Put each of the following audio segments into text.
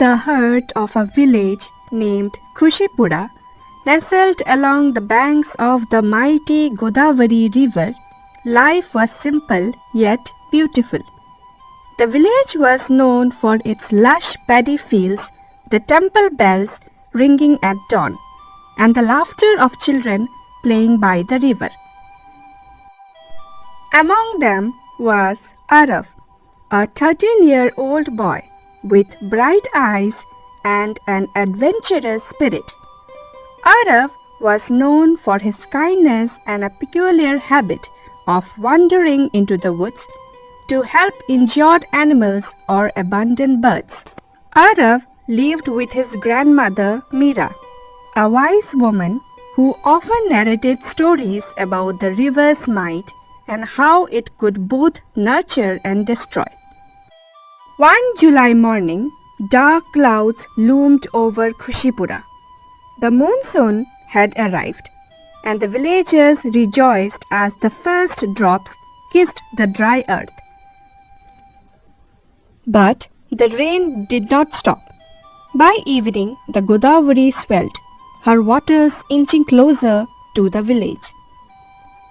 the heart of a village named Kushipura, nestled along the banks of the mighty Godavari River, life was simple yet beautiful. The village was known for its lush paddy fields, the temple bells ringing at dawn, and the laughter of children playing by the river. Among them was Aarav, a 13-year-old boy with bright eyes and an adventurous spirit. Aarav was known for his kindness and a peculiar habit of wandering into the woods to help injured animals or abandoned birds. Aarav lived with his grandmother Meera, a wise woman who often narrated stories about the river's might and how it could both nurture and destroy. One July morning, dark clouds loomed over Kushipura. The monsoon had arrived, and the villagers rejoiced as the first drops kissed the dry earth. But the rain did not stop. By evening, the Godavari swelled, her waters inching closer to the village.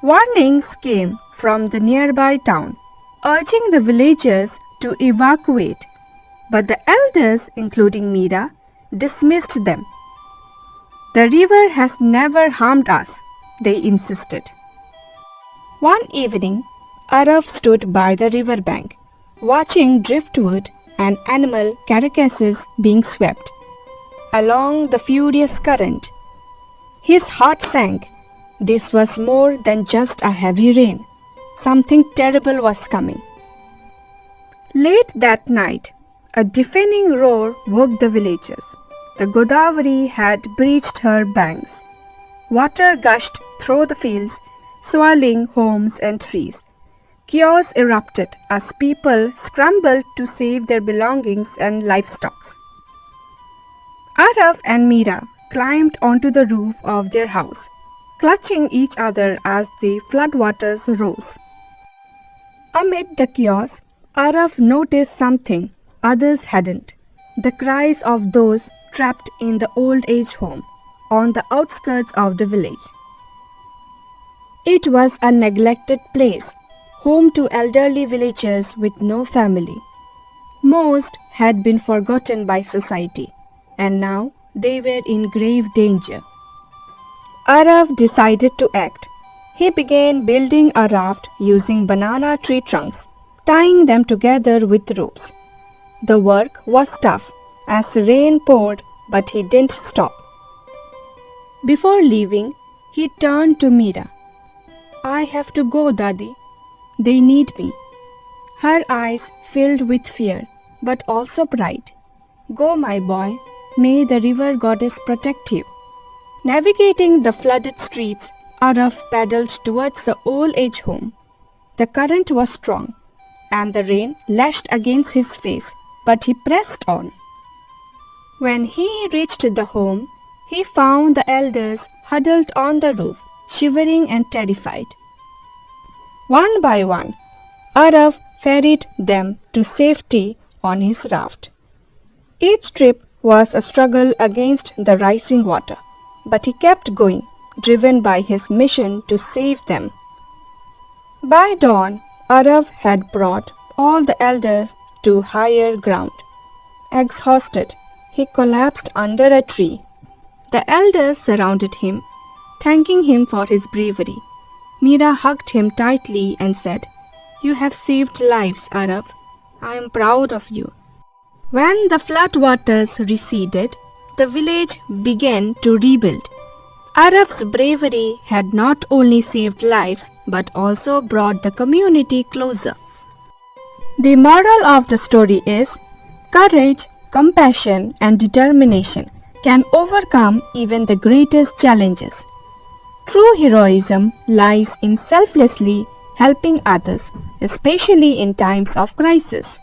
Warnings came from the nearby town, urging the villagers to evacuate, but the elders, including Meera, dismissed them. The river has never harmed us, they insisted. One evening, Aarav stood by the riverbank, watching driftwood and animal carcasses being swept along the furious current. His heart sank. This was more than just a heavy rain. Something terrible was coming. Late that night, a deafening roar woke the villagers. The Godavari had breached her banks. Water gushed through the fields, swallowing homes and trees. Chaos erupted as people scrambled to save their belongings and livestock. Aarav and Meera climbed onto the roof of their house, clutching each other as the floodwaters rose. Amid the chaos, Aarav noticed something others hadn't: the cries of those trapped in the old age home on the outskirts of the village. It was a neglected place, home to elderly villagers with no family. Most had been forgotten by society, and now they were in grave danger. Aarav decided to act. He began building a raft using banana tree trunks, tying them together with ropes. The work was tough as rain poured, but he didn't stop. Before leaving, he turned to Meera. "I have to go, Dadi. They need me." Her eyes filled with fear, but also pride. "Go, my boy. May the river goddess protect you." Navigating the flooded streets, Aarav paddled towards the old age home. The current was strong, and the rain lashed against his face, but he pressed on. When he reached the home, he found the elders huddled on the roof, shivering and terrified. One by one, Aarav ferried them to safety on his raft. Each trip was a struggle against the rising water, but he kept going, driven by his mission to save them. By dawn, Aarav had brought all the elders to higher ground. Exhausted, he collapsed under a tree. The elders surrounded him, thanking him for his bravery. Meera hugged him tightly and said, "You have saved lives, Aarav. I am proud of you." When the floodwaters receded, the village began to rebuild. Aarav's bravery had not only saved lives but also brought the community closer. The moral of the story is courage, compassion, and determination can overcome even the greatest challenges. True heroism lies in selflessly helping others, especially in times of crisis.